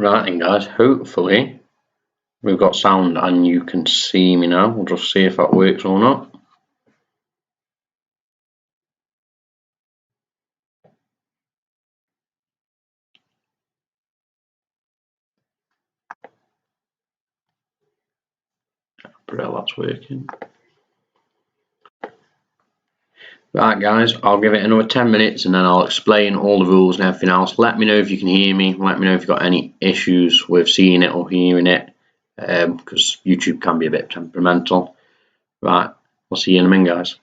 Right then guys, hopefully we've got sound and you can see me now. We'll just see if that works or not. Bro, that's working. Right guys, I'll give it another 10 minutes and then I'll explain all the rules and everything else. Let me know if you can hear me. Let me know if you've got any issues with seeing it or hearing it, because YouTube can be a bit temperamental. Right, I'll see you in a minute guys.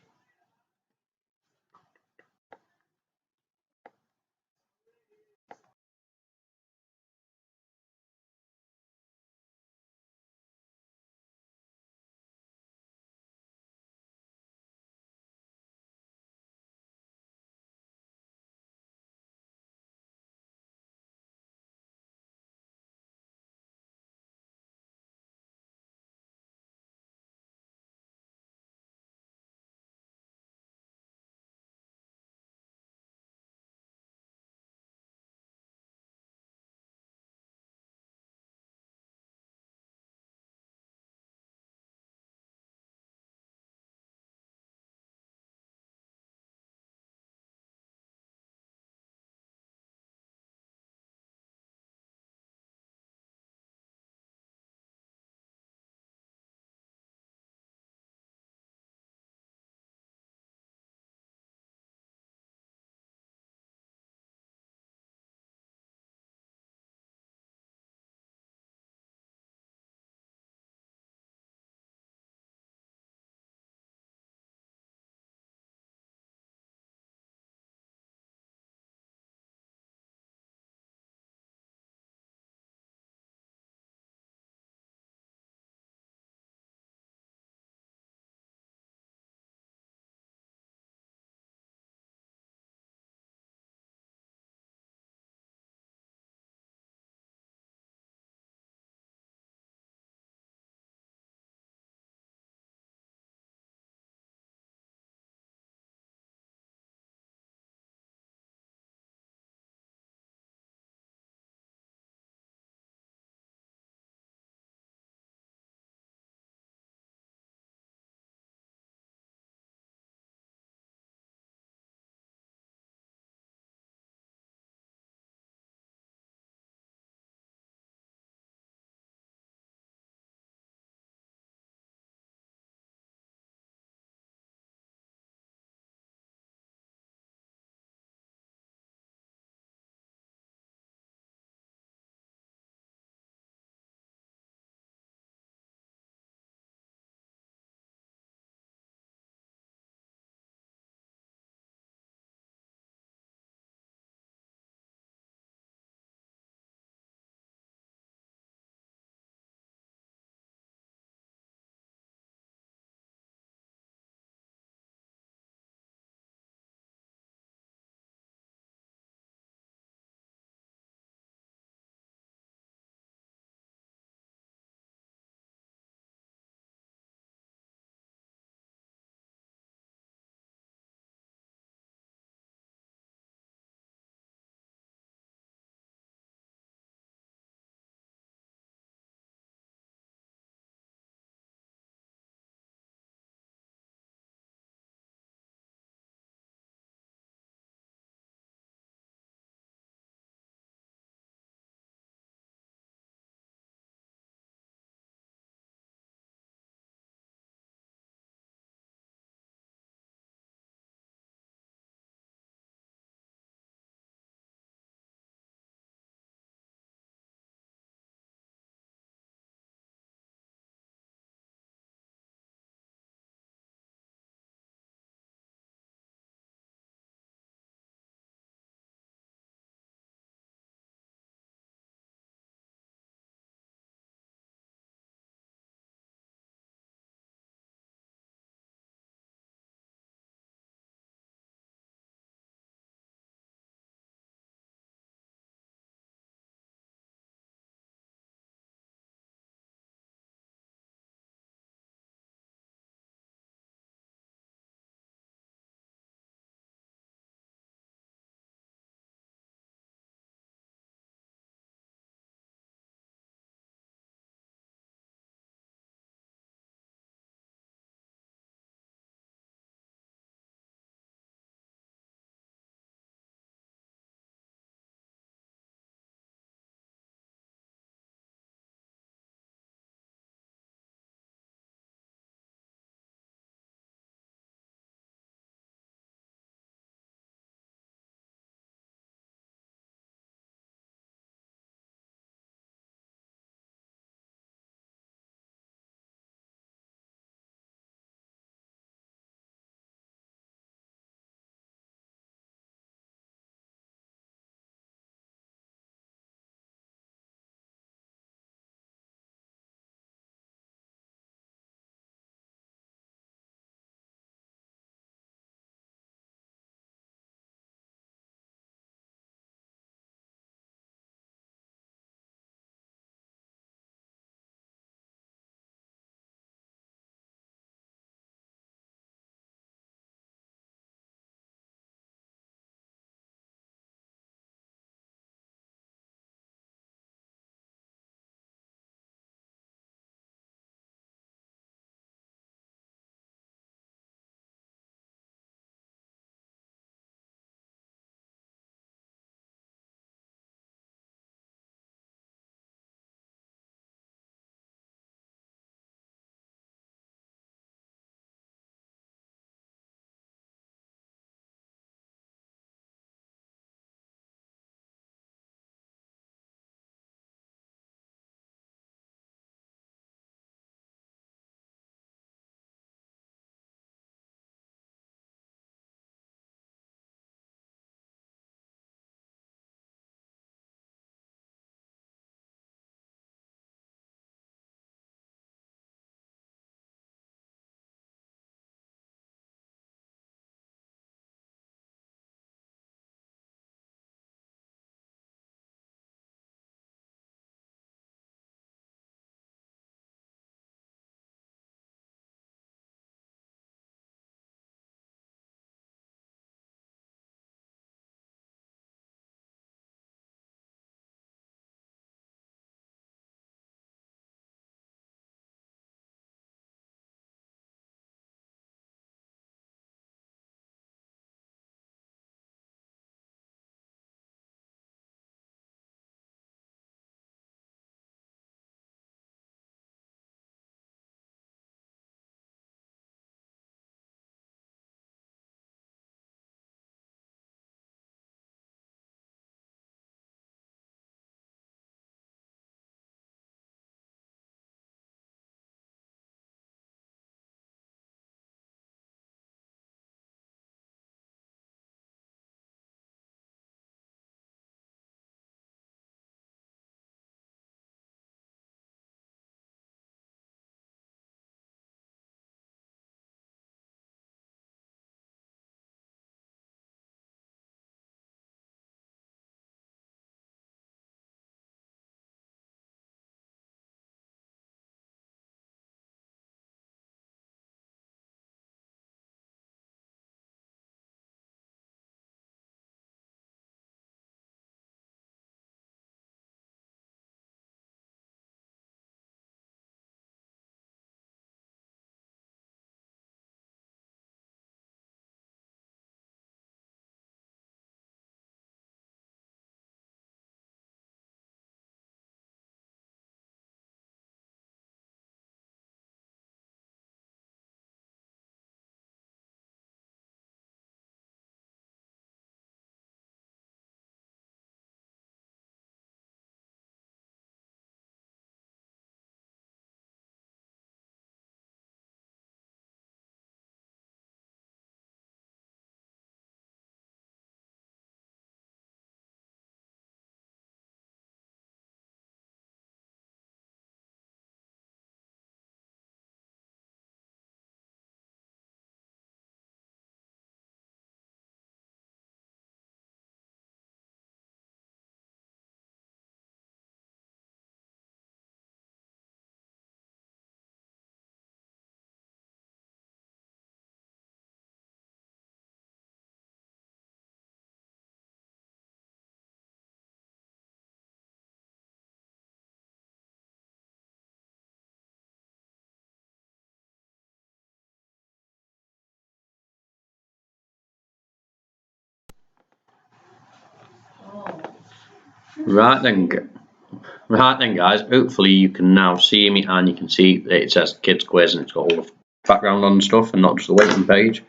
Right then, guys. Hopefully you can now see me and you can see that it says kids quiz and it's got all the background on and stuff and not just the waiting page.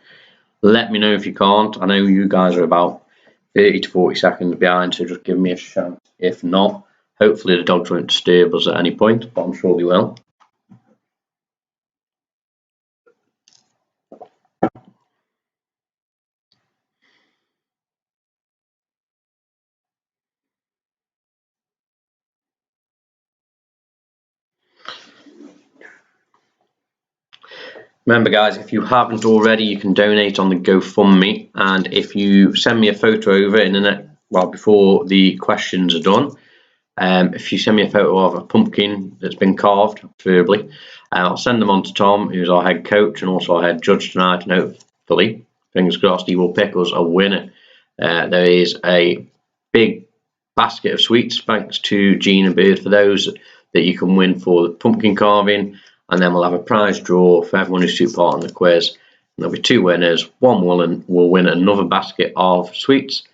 Let me know if you can't. I know you guys are about 30 to 40 seconds behind, so just give me a shout. If not, hopefully the dogs won't disturb us at any point, but I'm sure they will. Remember guys, if you haven't already, you can donate on the GoFundMe, and if you send me a photo over in the next, well, before the questions are done, if you send me a photo of a pumpkin that's been carved, preferably, I'll send them on to Tom, who's our head coach and also our head judge tonight, and hopefully, fingers crossed, he will pick us a winner. There is a big basket of sweets, thanks to Gina Beard, for those that you can win for the pumpkin carving, and then we'll have a prize draw for everyone who's took part in the quiz. And there'll be two winners. One will win another basket of sweets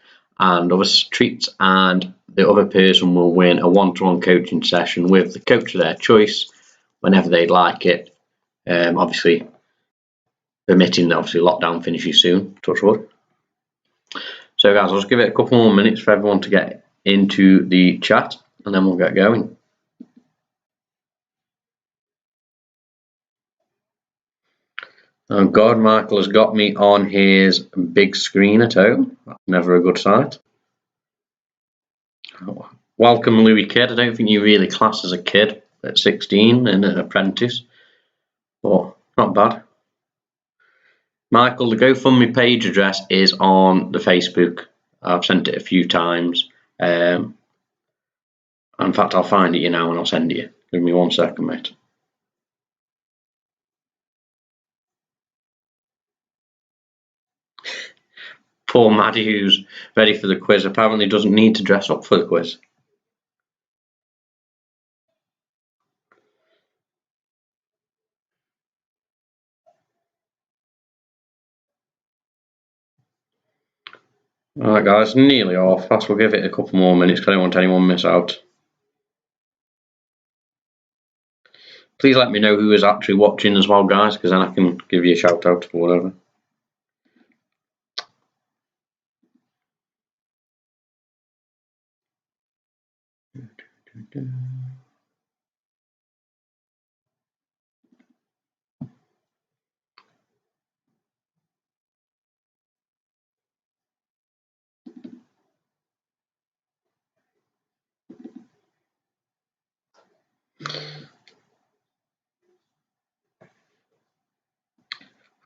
and other treats, and the other person will win a one-to-one coaching session with the coach of their choice whenever they'd like it. Obviously, permitting that obviously lockdown finishes soon, touch wood. So guys, I'll just give it a couple more minutes for everyone to get into the chat and then we'll get going. Oh God, Michael has got me on his big screen at home. That's never a good sight. Welcome, Louis Kidd. I don't think you really class as a kid at 16 and an apprentice, but not bad. Michael, the GoFundMe page address is on the Facebook. I've sent it a few times. In fact, I'll find it you now and I'll send it you. Give me 1 second, mate. Poor Maddie, who's ready for the quiz, apparently doesn't need to dress up for the quiz. Alright guys, nearly off. We'll give it a couple more minutes because I don't want anyone to miss out. Please let me know who is actually watching as well, guys, because then I can give you a shout out or whatever.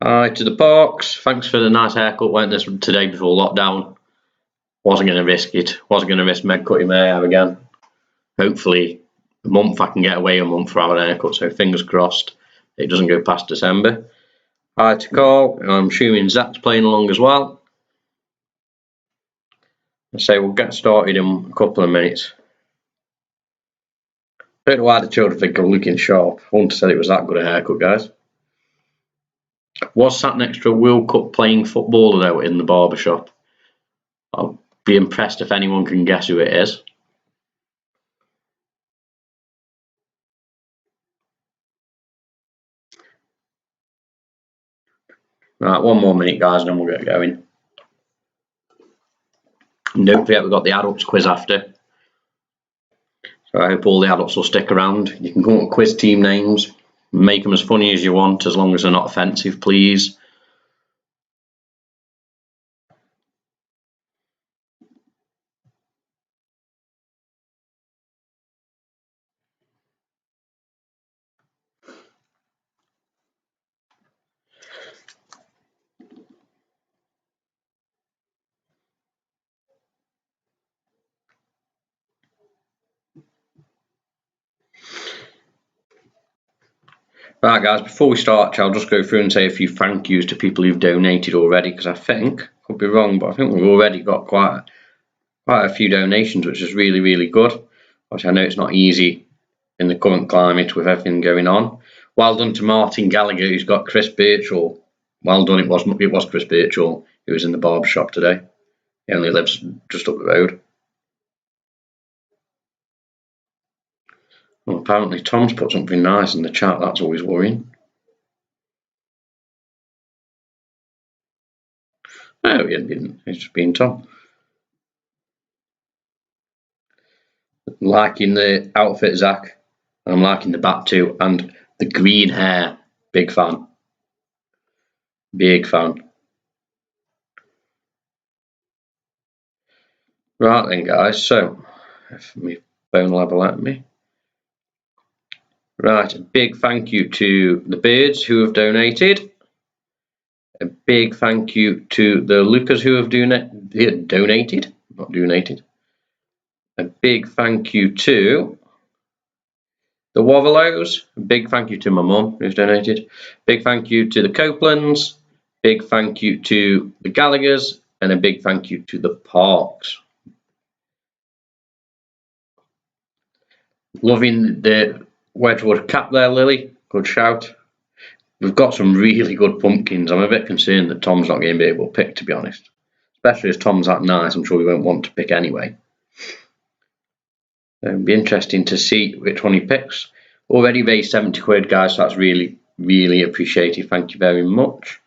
Hi to the Parks. Thanks for the nice haircut. Went this today before lockdown. Wasn't going to risk it. Wasn't going to risk Meg cutting my hair again. Hopefully, a month I can get away a month for having a haircut. So fingers crossed it doesn't go past December. Hi to Carl. I'm assuming Zach's playing along as well. I say we'll get started in a couple of minutes. I don't know why the children think I'm looking sharp. I wouldn't have said it was that good a haircut, guys. Was sat next to a World Cup playing footballer though in the barber shop. I'll be impressed if anyone can guess who it is. Right, 1 more minute, guys, and then we'll get going. And don't forget we've got the adults quiz after. So I hope all the adults will stick around. You can come up with quiz team names, make them as funny as you want, as long as they're not offensive, please. Right guys, before we start, I'll just go through and say a few thank yous to people who've donated already, because I think, could be wrong, but I think we've already got quite a few donations, which is really, really good. Obviously, I know it's not easy in the current climate with everything going on. Well done to Martin Gallagher, who's got Chris Birchall. Well done, it was Chris Birchall who was in the barber shop today. He only lives just up the road. Well, apparently Tom's put something nice in the chat. That's always worrying. No, he didn't. It's just being Tom. Liking the outfit, Zach. I'm liking the bat too, and the green hair. Big fan. Big fan. Right then, guys. So, if my phone will ever let me. Right, a big thank you to the birds who have donated. A big thank you to the Lucas who have donated, not donated. A big thank you to the Waverlows. A big thank you to my mum who's donated. Big thank you to the Copelands. Big thank you to the Gallaghers. And a big thank you to the Parks. Loving the Wedgwood cap there, Lily. Good shout. We've got some really good pumpkins. I'm a bit concerned that Tom's not going to be able to pick, to be honest. Especially as Tom's that nice, I'm sure he won't want to pick anyway. It'll be interesting to see which one he picks. Already raised 70 quid, guys, so that's really, really appreciated. Thank you very much.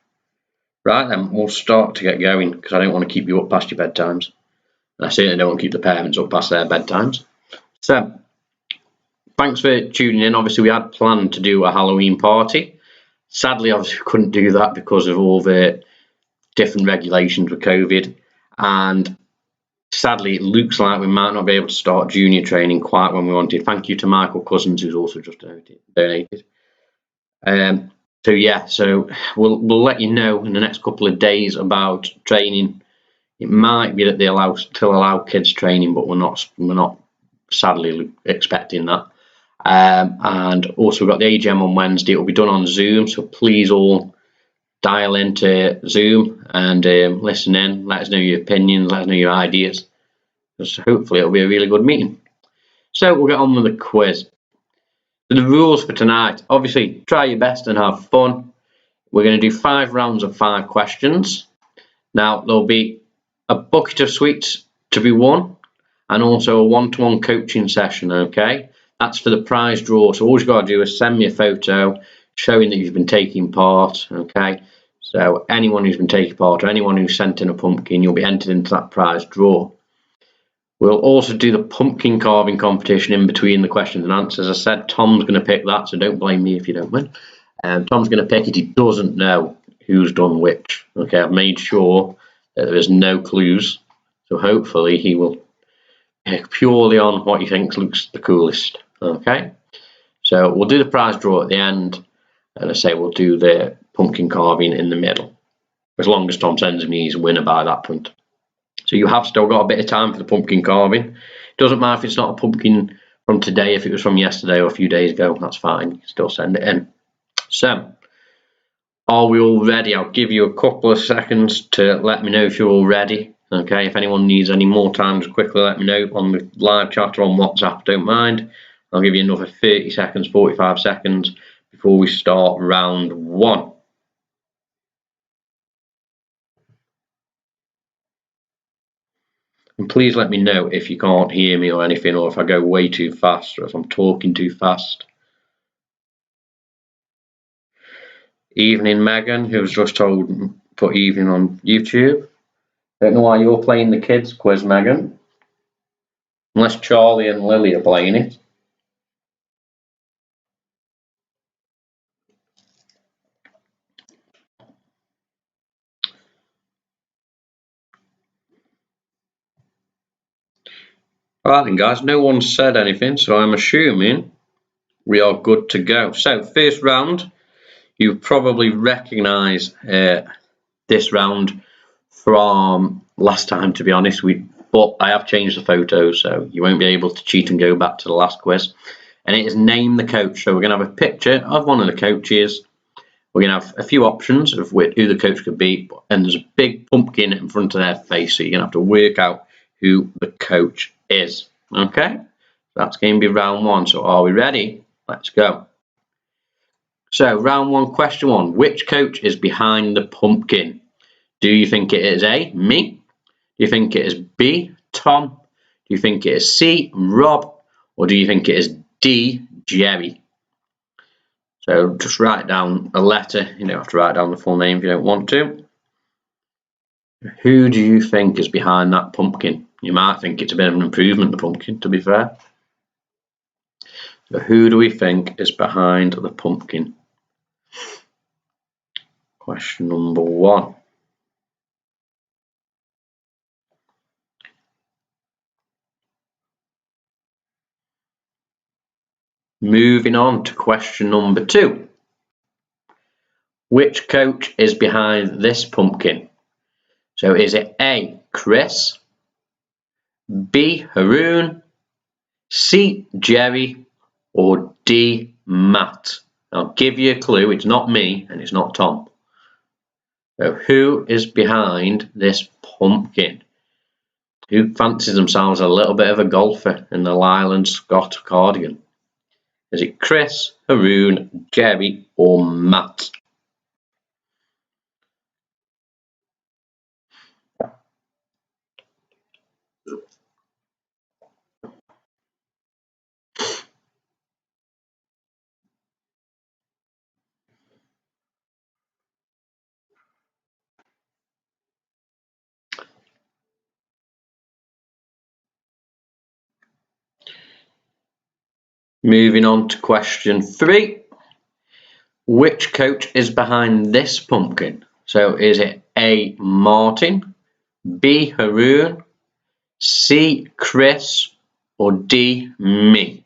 Right then, we'll start to get going because I don't want to keep you up past your bedtimes. And I certainly don't want to keep the parents up past their bedtimes. So, thanks for tuning in. Obviously, we had planned to do a Halloween party. Sadly, obviously, we couldn't do that because of all the different regulations with COVID. And sadly, it looks like we might not be able to start junior training quite when we wanted. Thank you to Michael Cousins, who's also just donated. So yeah, so we'll let you know in the next couple of days about training. It might be that they still allow kids training, but we're not sadly expecting that. And also we've got the AGM on Wednesday. It will be done on Zoom, so please all dial into Zoom and listen in. Let us know your opinions, let us know your ideas. So hopefully it'll be a really good meeting. So we'll get on with the quiz. So the rules for tonight, obviously try your best and have fun. We're going to do 5 rounds of 5 questions. Now there'll be a bucket of sweets to be won and also a one-to-one coaching session, okay? That's for the prize draw. So all you've got to do is send me a photo showing that you've been taking part, okay? So anyone who's been taking part or anyone who's sent in a pumpkin, you'll be entered into that prize draw. We'll also do the pumpkin carving competition in between the questions and answers. As I said, Tom's going to pick that, so don't blame me if you don't win. Tom's going to pick it. He doesn't know who's done which. Okay, I've made sure that there is no clues, so hopefully he will pick purely on what he thinks looks the coolest. Okay, so we'll do the prize draw at the end, and I say we'll do the pumpkin carving in the middle. As long as Tom sends me his winner by that point. So you have still got a bit of time for the pumpkin carving. It doesn't matter if it's not a pumpkin from today, if it was from yesterday or a few days ago, that's fine. You can still send it in. So, are we all ready? I'll give you a couple of seconds to let me know if you're all ready. Okay, if anyone needs any more time, just quickly let me know on the live chat or on WhatsApp, don't mind. I'll give you another 30 seconds, 45 seconds before we start round 1. And please let me know if you can't hear me or anything, or if I go way too fast, or if I'm talking too fast. Evening, Megan, who's just told put evening on YouTube. Don't know why you're playing the kids quiz, Megan. Unless Charlie and Lily are playing it. Right then, guys, no one said anything, so I'm assuming we are good to go. So, first round, you probably recognise this round from last time, to be honest. But I have changed the photos, so you won't be able to cheat and go back to the last quiz. And it is name the coach. So we're going to have a picture of one of the coaches. We're going to have a few options of who the coach could be, and there's a big pumpkin in front of their face, so you're going to have to work out who the coach is. Okay, that's going to be round 1. So are we ready? Let's go. So round 1, question 1. Which coach is behind the pumpkin? Do you think it is A, me? Do you think it is B, Tom? Do you think it is C, Rob? Or do you think it is D, Jerry. So just write down a letter. You don't have to write down the full name if you don't want to. Who do you think is behind that pumpkin? You might think it's a bit of an improvement, the pumpkin, to be fair. But who do we think is behind the pumpkin? Question number 1. Moving on to question number 2. Which coach is behind this pumpkin? So is it A, Chris, B, Haroon, C, Jerry, or D, Matt? I'll give you a clue. It's not me and it's not Tom. So who is behind this pumpkin? Who fancies themselves a little bit of a golfer in the Leyland Scott cardigan? Is it Chris, Haroon, Jerry, or Matt? Moving on to question 3. Which coach is behind this pumpkin? So is it A, Martin, B, Haroon, C, Chris, or D, me?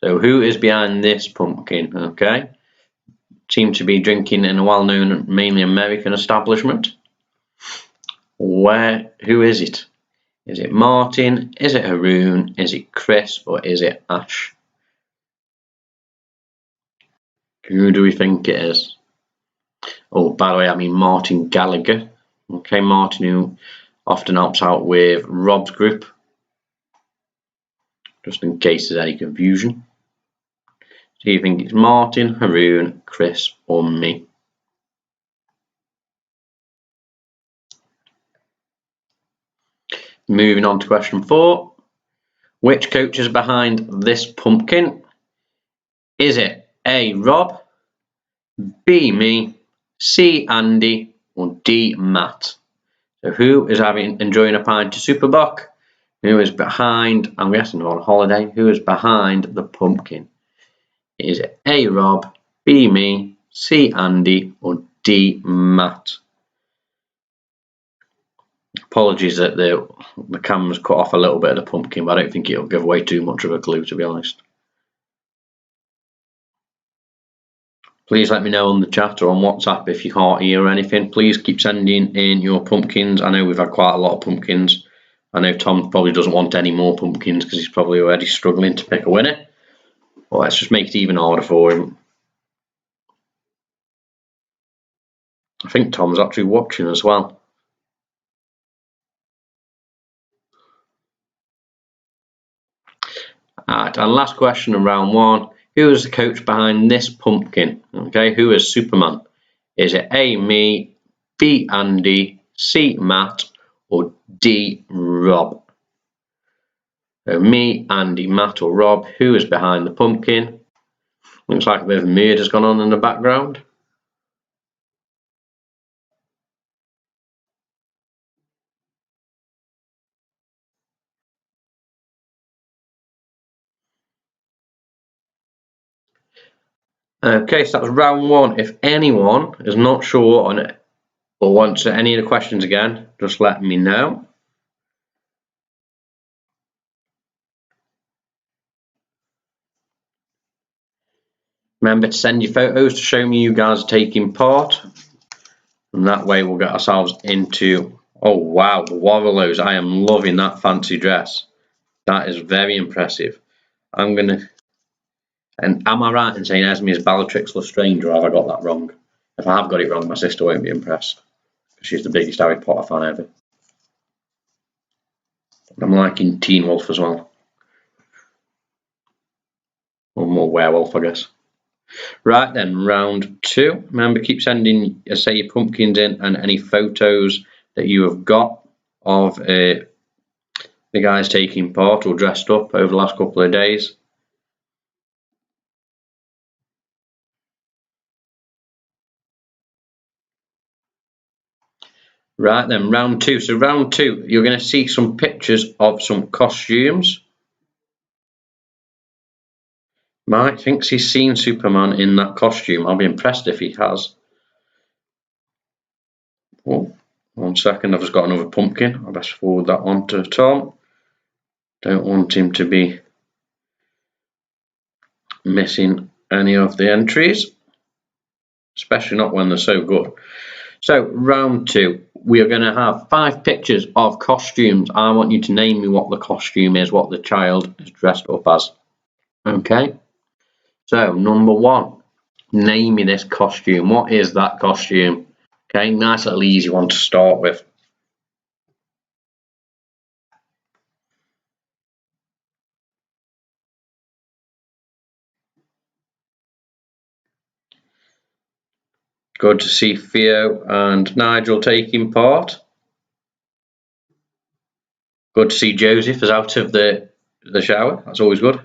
So who is behind this pumpkin? Okay. Seem to be drinking in a well-known, mainly American establishment. Who is it? Is it Martin? Is it Haroon? Is it Chris? Or is it Ash? Who do we think it is? Oh, by the way, I mean Martin Gallagher. Okay, Martin, who often helps out with Rob's group. Just in case there's any confusion. Do you think it's Martin, Haroon, Chris, or me? Moving on to question 4. Which coach is behind this pumpkin? Is it A, Rob, B, me, C, Andy, or D, Matt? So who is enjoying a pint to Superbock? Who is behind, I'm guessing on holiday, who is behind the pumpkin? Is it A, Rob, B, me, C, Andy, or D, Matt? Apologies that the camera's cut off a little bit of the pumpkin, but I don't think it'll give away too much of a clue, to be honest. Please let me know on the chat or on WhatsApp if you can't hear anything. Please keep sending in your pumpkins. I know we've had quite a lot of pumpkins. I know Tom probably doesn't want any more pumpkins because he's probably already struggling to pick a winner. But let's just make it even harder for him. I think Tom's actually watching as well. Alright, and last question in round 1. Who is the coach behind this pumpkin? Okay, who is Superman? Is it A, me, B, Andy, C, Matt, or D, Rob? So me, Andy, Matt, or Rob, who is behind the pumpkin? Looks like a bit of murder's gone on in the background. Okay, so that was round 1. If anyone is not sure on it or wants any of the questions again, just let me know. Remember to send your photos to show me you guys are taking part. And that way we'll get ourselves into... Oh wow, the Warrilows. I am loving that fancy dress. That is very impressive. I'm going to... And am I right in saying Esme is Bellatrix Lestrange, or have I got that wrong? If I have got it wrong, my sister won't be impressed. She's the biggest Harry Potter fan ever. I'm liking Teen Wolf as well. Or more werewolf, I guess. Right then, round 2. Remember, keep sending, say, your pumpkins in and any photos that you have got of the guys taking part or dressed up over the last couple of days. Right then, round two. So round two, you're going to see some pictures of some costumes. Mike thinks he's seen Superman in that costume. I'll be impressed if he has. Oh, 1 second, I've just got another pumpkin. I best forward that on to Tom. Don't want him to be missing any of the entries, especially not when they're so good. So round two, we are going to have 5 pictures of costumes. I want you to name me what the costume is, what the child is dressed up as. Okay, so number 1, name me this costume. What is that costume? Okay, nice little easy one to start with. Good to see Theo and Nigel taking part. Good to see Joseph is out of the shower. That's always good.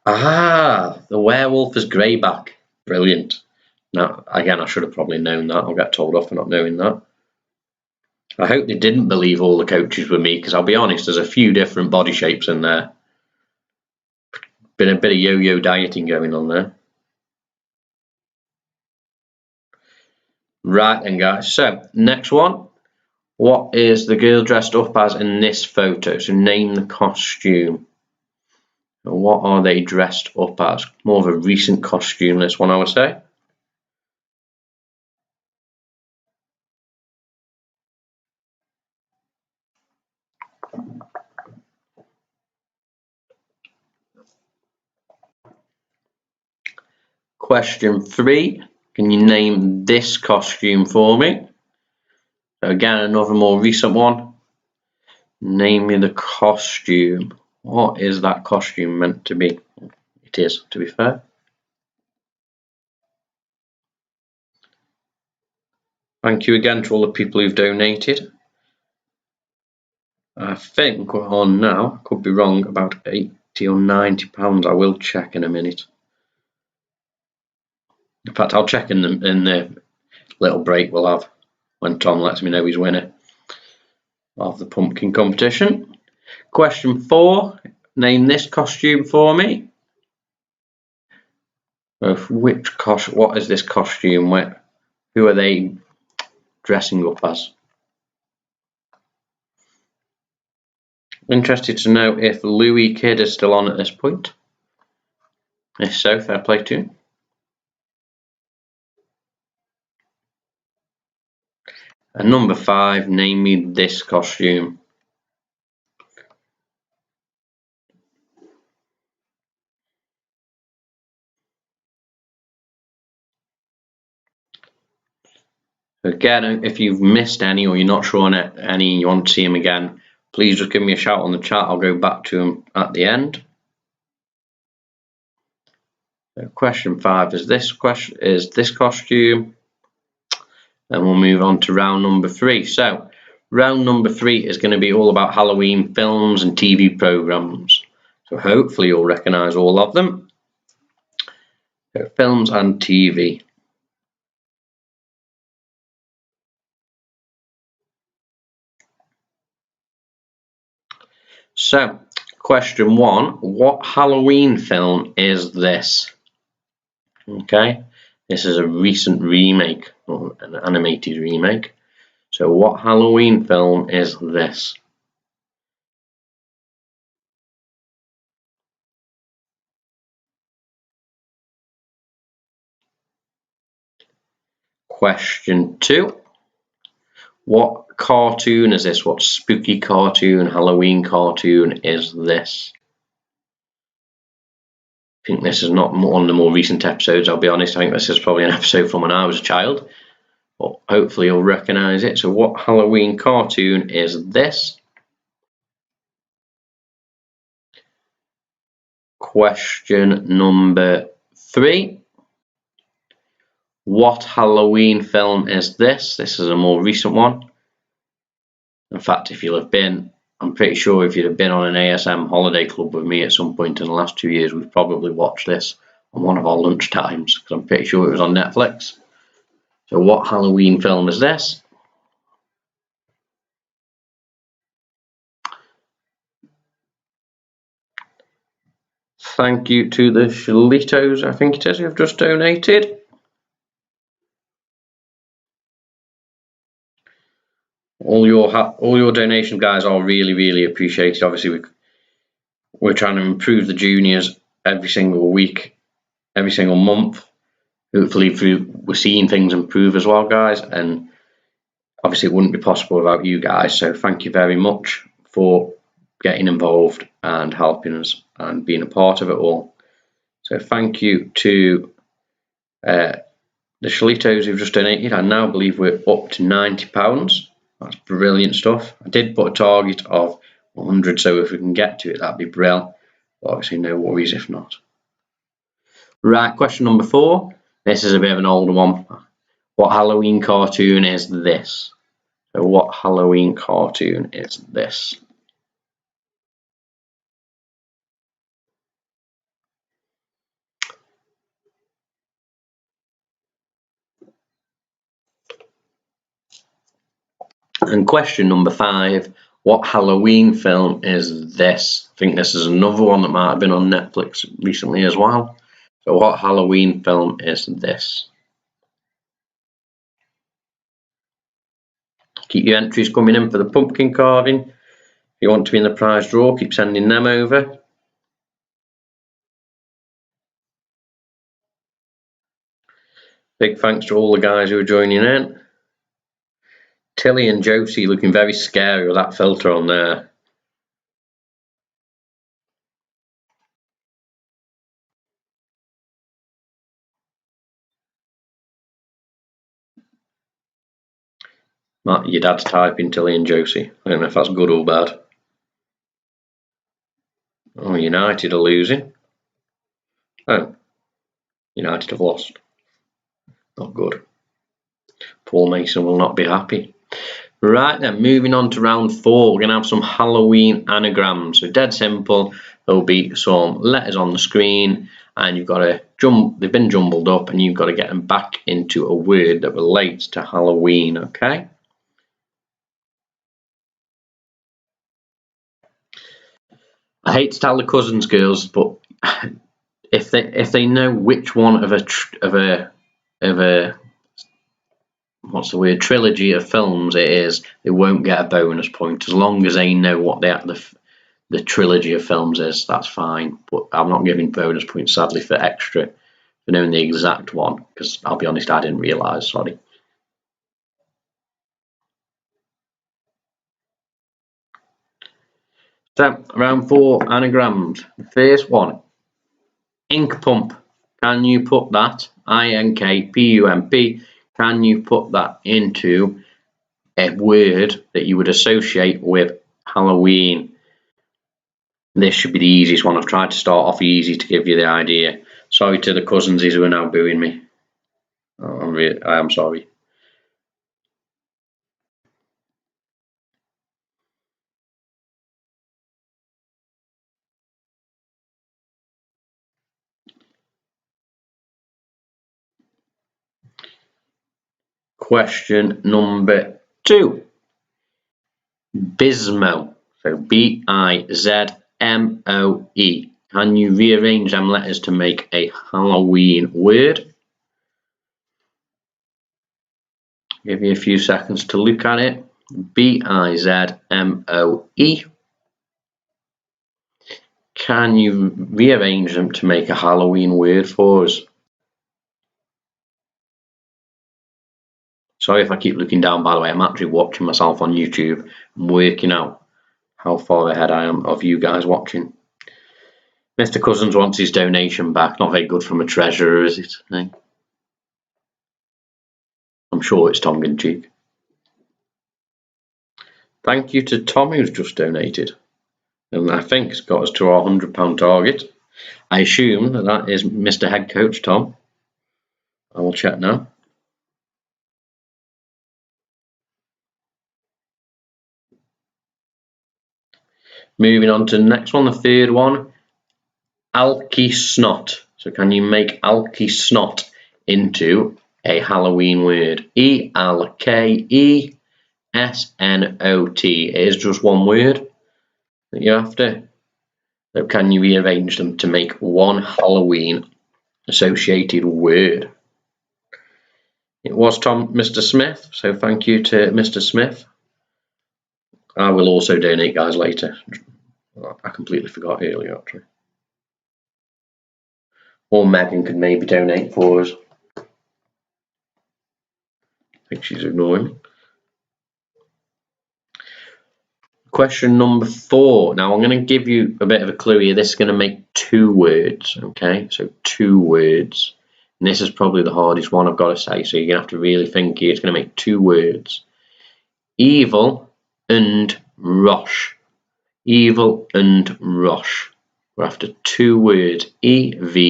Ah, the werewolf is Greyback. Brilliant. Now, again, I should have probably known that. I'll get told off for not knowing that. I hope they didn't believe all the coaches were me, because I'll be honest, there's a few different body shapes in there. Been a bit of yo-yo dieting going on there. Right then, guys. So, next one. What is the girl dressed up as in this photo? So, name the costume. What are they dressed up as? More of a recent costume, this one, I would say. Question 3. Can you name this costume for me? So again, another more recent one. Name me the costume. What is that costume meant to be? It is, to be fair. Thank you again to all the people who've donated. I think we're on now, could be wrong, about £80 or £90. I will check in a minute. In fact, I'll check in the little break we'll have when Tom lets me know he's winner of the pumpkin competition. Question 4. Name this costume for me. What is this costume? Who are they dressing up as? Interested to know if Louis Kidd is still on at this point. If so, fair play to him. And number 5, name me this costume. Again, if you've missed any or you're not sure on any and you want to see them again, please just give me a shout on the chat. I'll go back to them at the end. So question 5 is this costume. Then we'll move on to round number 3. So round number 3 is going to be all about Halloween films and TV programs. So hopefully you'll recognise all of them. So films and TV. So, question 1, what Halloween film is this? Okay, this is a recent remake, or an animated remake. So, what Halloween film is this? Question 2, what cartoon is this? What spooky cartoon, Halloween cartoon is this? I think this is not one of the more recent episodes, I'll be honest. I think this is probably an episode from when I was a child. But hopefully you'll recognise it. So what Halloween cartoon is this? Question number 3. What Halloween film is this? This is a more recent one. In fact, I'm pretty sure if you'd have been on an ASM holiday club with me at some point in the last 2 years, we've probably watched this on one of our lunch times, because I'm pretty sure it was on Netflix. So what Halloween film is this? Thank you to the Shalitos, I think it is, who've just donated. All your donations, guys, are really appreciated. Obviously, we're trying to improve the juniors every single week, every single month. Hopefully, we're seeing things improve as well, guys. And obviously, it wouldn't be possible without you guys. So thank you very much for getting involved and helping us and being a part of it all. So thank you to the Shalitos who've just donated. I now believe we're up to £90. That's brilliant stuff. I did put a target of 100, so if we can get to it, that'd be brilliant. But obviously, no worries if not. Right, question number 4. This is a bit of an older one. What Halloween cartoon is this? So what Halloween cartoon is this? And question number 5. What Halloween film is this? I think this is another one that might have been on Netflix recently as well. So what Halloween film is this? Keep your entries coming in for the pumpkin carving. If you want to be in the prize draw, keep sending them over. Big thanks to all the guys who are joining in. Tilly and Josie looking very scary with that filter on there. Matt, your dad's typing Tilly and Josie. I don't know if that's good or bad. Oh, United are losing. Oh, United have lost. Not good. Paul Mason will not be happy. Right then, moving on to round 4, we're going to have some Halloween anagrams. So dead simple, there'll be some letters on the screen and you've got to they've been jumbled up and you've got to get them back into a word that relates to Halloween, okay? I hate to tell the cousins girls, but if they know which one of a what's the word, trilogy of films it is, they won't get a bonus point as long as they know what the trilogy of films is. That's fine, but I'm not giving bonus points sadly for extra for knowing the exact one, because I'll be honest, I didn't realise. Sorry. So round 4 anagrams. The first one, ink pump. Can you put that INKPUMP? Can you put that into a word that you would associate with Halloween? This should be the easiest one. I've tried to start off easy to give you the idea. Sorry to the cousinsies who are now booing me. I am sorry. Question number 2. Bizmo. So BIZMOE. Can you rearrange them letters to make a Halloween word? Give you a few seconds to look at it. BIZMOE. Can you rearrange them to make a Halloween word for us? Sorry if I keep looking down, by the way. I'm actually watching myself on YouTube and working out how far ahead I am of you guys watching. Mr. Cousins wants his donation back. Not very good from a treasurer, is it? I'm sure it's tongue in cheek. Thank you to Tom, who's just donated. And I think it's got us to our £100 target. I assume that is Mr. Head Coach Tom. I will check now. Moving on to the next one, the third one. Alky snot. So can you make Alky Snot into a Halloween word? E-L-K-E-S-N-O-T. It is just one word that you have to. So can you rearrange them to make one Halloween associated word? It was Mr. Smith, so thank you to Mr. Smith. I will also donate, guys, later. I completely forgot earlier, actually. Or Megan could maybe donate for us. I think she's ignoring me. Question number 4. Now I'm going to give you a bit of a clue here. This is going to make 2 words, okay? So 2 words. And this is probably the hardest one I've got to say, so you're going to have to really think here. It's going to make 2 words. Evil and Rosh. Evil and Rosh. We're after 2 words. E-V-I-L-N-D-R-O-S-H.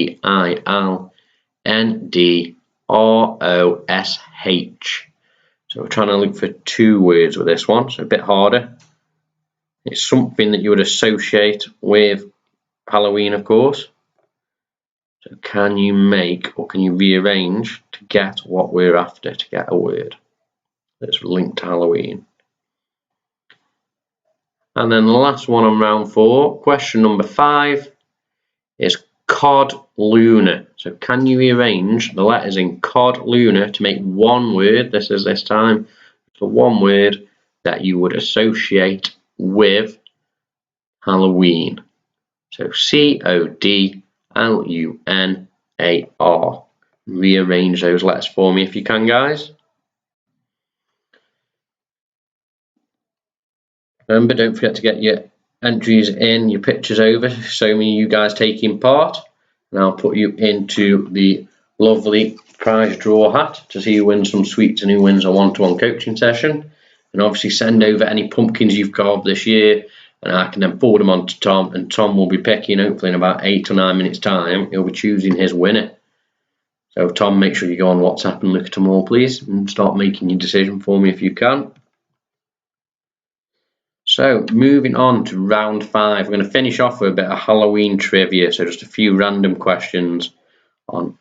So we're trying to look for 2 words with this one, so a bit harder. It's something that you would associate with Halloween, of course. So can you make or can you rearrange to get what we're after, to get a word that's linked to Halloween? And then the last one on round 4, question number 5, is Cod Lunar. So can you rearrange the letters in Cod Lunar to make one word? This is this time for one word that you would associate with Halloween. So C-O-D-L-U-N-A-R. Rearrange those letters for me if you can, guys. Remember, don't forget to get your entries in, your pictures over. So many of you guys taking part. And I'll put you into the lovely prize draw hat to see who wins some sweets and who wins a one-to-one coaching session. And obviously send over any pumpkins you've carved this year, and I can then forward them on to Tom, and Tom will be picking, hopefully in about 8 or 9 minutes time, he'll be choosing his winner. So Tom, make sure you go on WhatsApp and look at them all, please, and start making your decision for me if you can. So moving on to round 5, we're going to finish off with a bit of Halloween trivia. So just a few random questions on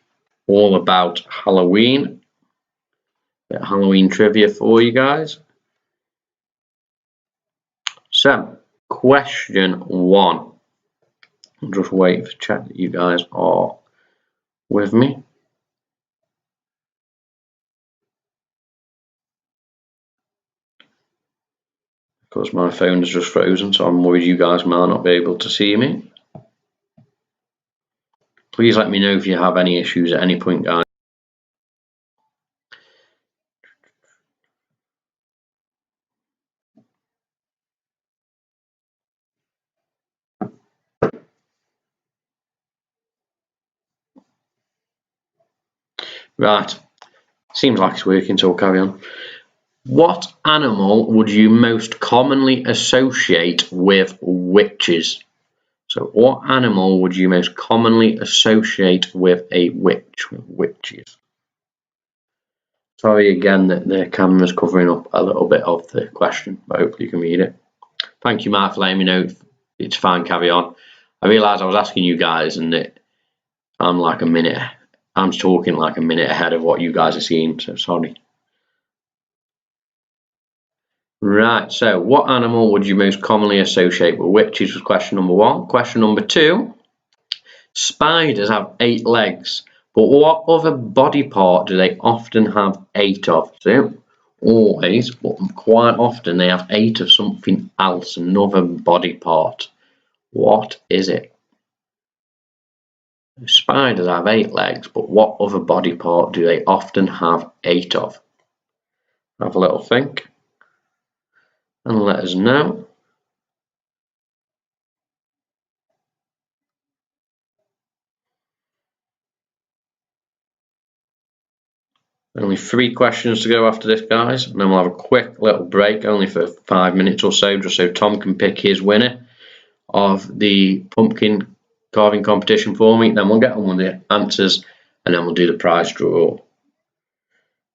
all about Halloween. A bit of Halloween trivia for you guys. So question 1. I'll just wait for chat that you guys are with me. Of course, my phone is just frozen, so I'm worried you guys might not be able to see me. Please let me know if you have any issues at any point, guys. Right, seems like it's working, so we'll carry on. What animal would you most commonly associate with witches? So what animal would you most commonly associate with a witch, with witches? Sorry again that the camera's covering up a little bit of the question, but hopefully you can read it. Thank you, Mark, for letting me know. It's fine, carry on. I realised I was asking you guys and that I'm talking like a minute ahead of what you guys are seeing, so sorry. Right, so what animal would you most commonly associate with witches was question number 1. Question number 2, spiders have 8 legs, but what other body part do they often have 8 of? So always, but quite often they have 8 of something else, another body part. What is it? Spiders have 8 legs, but what other body part do they often have 8 of? Have a little think and let us know. Only 3 questions to go after this, guys, and then we'll have a quick little break, only for 5 minutes or so, just so Tom can pick his winner of the pumpkin carving competition for me. Then we'll get on with the answers, and then we'll do the prize draw.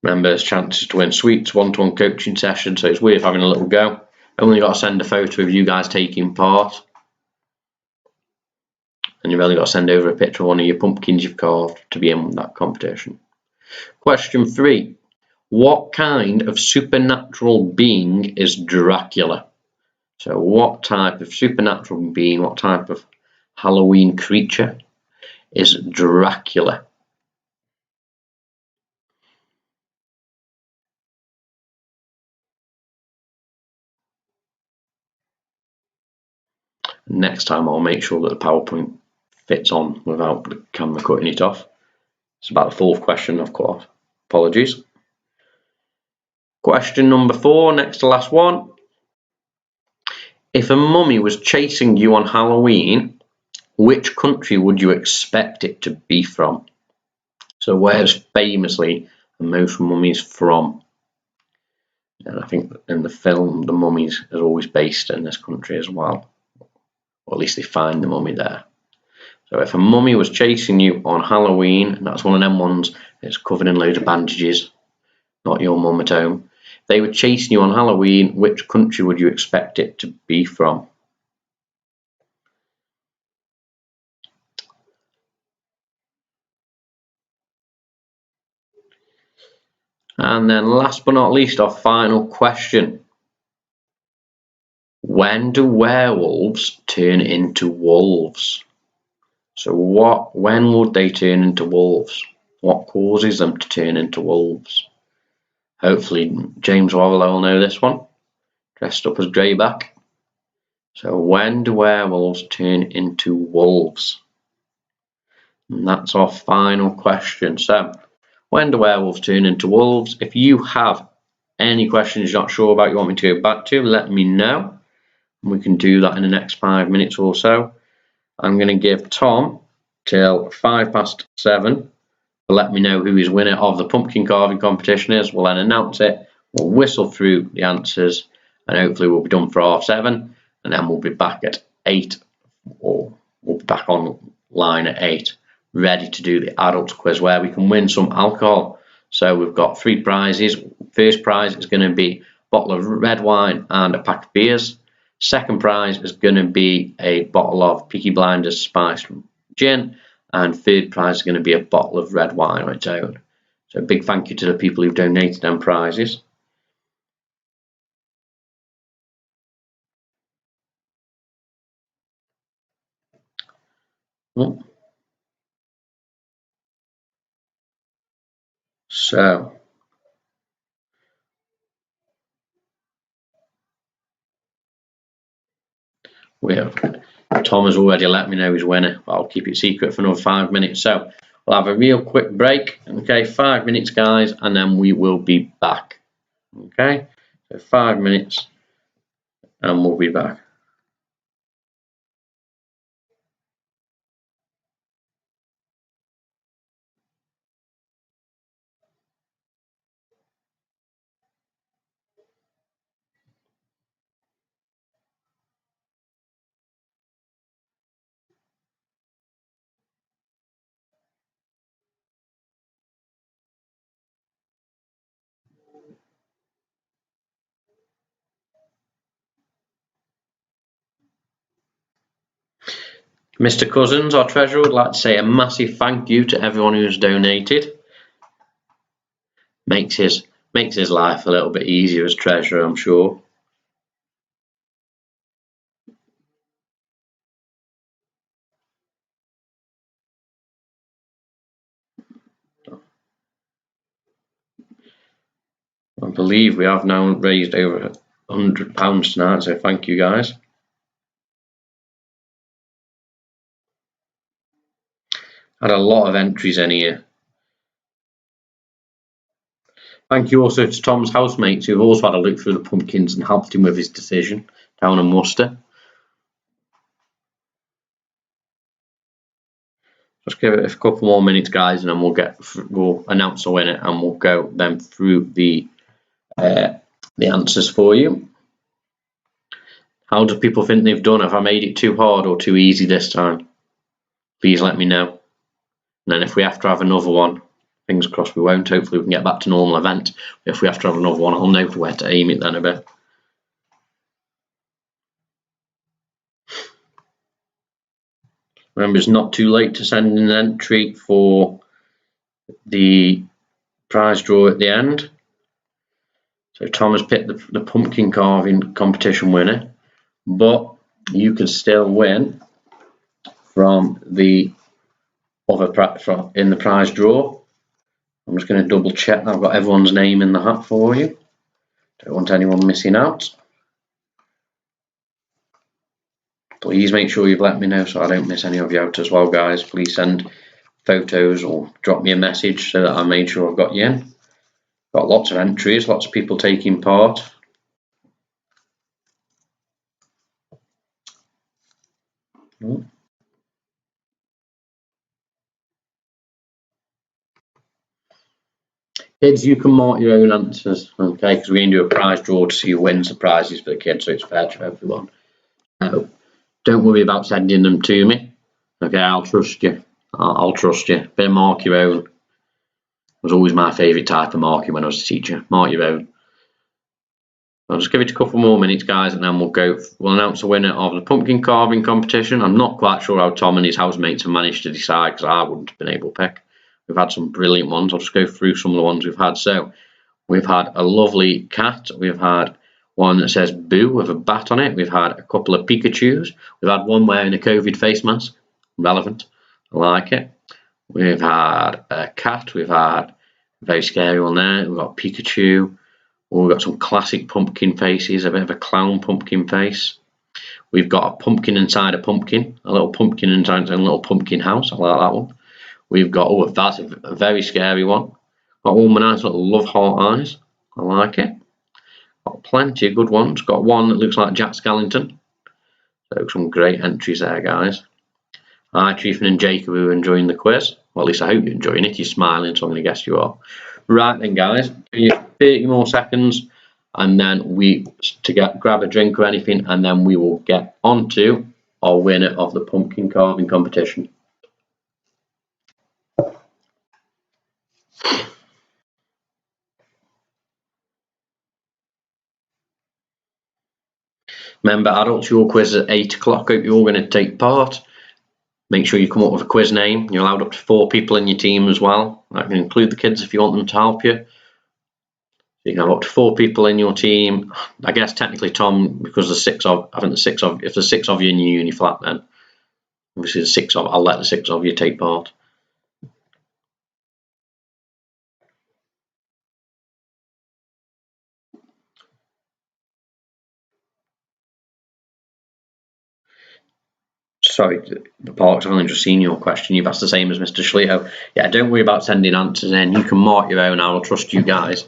Remember, there's chances to win sweets, one-to-one coaching session, so it's worth having a little go. Only got to send a photo of you guys taking part. and you've only got to send over a picture of one of your pumpkins you've carved to be in that competition. Question 3. What kind of supernatural being is Dracula? So what type of supernatural being, what type of Halloween creature is Dracula? Next time I'll make sure that the PowerPoint fits on without the camera cutting it off. It's about the 4th question, of course. Apologies. Question number 4, next to last one. If a mummy was chasing you on Halloween, which country would you expect it to be from? So where's famously most mummies from? And I think in the film, the mummies are always based in this country as well. Or at least they find the mummy there. So if a mummy was chasing you on Halloween, and that's one of them ones that's covered in loads of bandages, not your mum at home. If they were chasing you on Halloween, which country would you expect it to be from? And then last but not least, our final question. When do werewolves turn into wolves? So when would they turn into wolves? What causes them to turn into wolves? Hopefully James Waverlow will know this one. Dressed up as Greyback. So when do werewolves turn into wolves? And that's our final question. So when do werewolves turn into wolves? If you have any questions you're not sure about, you want me to go back to, let me know. And we can do that in the next 5 minutes or so. I'm going to give Tom till 7:05 to let me know who his winner of the pumpkin carving competition is. We'll then announce it. We'll whistle through the answers, and hopefully we'll be done for 7:30, and then we'll be back at 8, or we'll be back online at 8, ready to do the adult quiz where we can win some alcohol. So we've got 3 prizes. First prize is going to be a bottle of red wine and a pack of beers. Second prize is going to be a bottle of Peaky Blinders spiced gin, and third prize is going to be a bottle of red wine on its own. So a big thank you to the people who've donated them prizes. So Tom has already let me know his winner, but I'll keep it secret for another 5 minutes. So we'll have a real quick break. Okay, 5 minutes, guys, and then we will be back. Okay, so 5 minutes, and we'll be back. Mr. Cousins, our treasurer, would like to say a massive thank you to everyone who's donated. Makes his life a little bit easier as treasurer, I'm sure. I believe we have now raised over £100 tonight, so thank you, guys. Had a lot of entries in here. Thank you also to Tom's housemates who've also had a look through the pumpkins and helped him with his decision down in Worcester. Just give it a couple more minutes, guys, and then we'll announce the winner and we'll go then through the answers for you. How do people think they've done? Have I made it too hard or too easy this time? Please let me know. And then if we have to have another one, fingers crossed we won't. Hopefully we can get back to normal event. If we have to have another one, I'll know where to aim it then a bit. Remember, it's not too late to send in an entry for the prize draw at the end. So Tom has picked the pumpkin carving competition winner, but you can still win from the other in the prize draw. I'm just going to double check that I've got everyone's name in the hat for you. Don't want anyone missing out. Please make sure you've let me know so I don't miss any of you out as well, guys. Please send photos or drop me a message so that I made sure I've got you in. Got lots of entries, lots of people taking part. Kids, you can mark your own answers, okay? Because we're going to do a prize draw to see who wins the prizes for the kids, so it's fair to everyone. Don't worry about sending them to me. Okay, I'll trust you. I'll trust you. But mark your own. It was always my favourite type of marking when I was a teacher. Mark your own. I'll just give it a couple more minutes, guys, and then we'll announce the winner of the pumpkin carving competition. I'm not quite sure how Tom and his housemates have managed to decide, because I wouldn't have been able to pick. We've had some brilliant ones. I'll just go through some of the ones we've had. So we've had a lovely cat. We've had one that says Boo with a bat on it. We've had a couple of Pikachus. We've had one wearing a COVID face mask. Relevant. I like it. We've had a cat. We've had a very scary one there. We've got Pikachu. We've got some classic pumpkin faces, a bit of a clown pumpkin face. We've got a pumpkin inside a pumpkin, a little pumpkin inside a little pumpkin house. I like that one. We've got, oh, that's a very scary one. Got all my nice little love heart eyes. I like it. Got plenty of good ones. Got one that looks like Jack Skellington. So some great entries there, guys. Hi, Triefan and Jacob, who are enjoying the quiz. Well, at least I hope you're enjoying it. You're smiling, so I'm going to guess you are. Right then, guys, give you 30 more seconds, and then grab a drink or anything, and then we will get on to our winner of the pumpkin carving competition. Remember, adults, your quiz is at 8 o'clock. Hope you're all going to take part. Make sure you come up with a quiz name. You're allowed up to 4 people in your team as well. That can include the kids if you want them to help you. You can have up to 4 people in your team. I guess technically, Tom, because there's 6 of, I think there's 6 of, if there's 6 of you in your uni flat, then obviously there's 6 of, I'll let the 6 of you take part. Sorry, the Parks, I've only just seen your question. You've asked the same as Mr. Schleo. Yeah, don't worry about sending answers in. You can mark your own. I will trust you guys.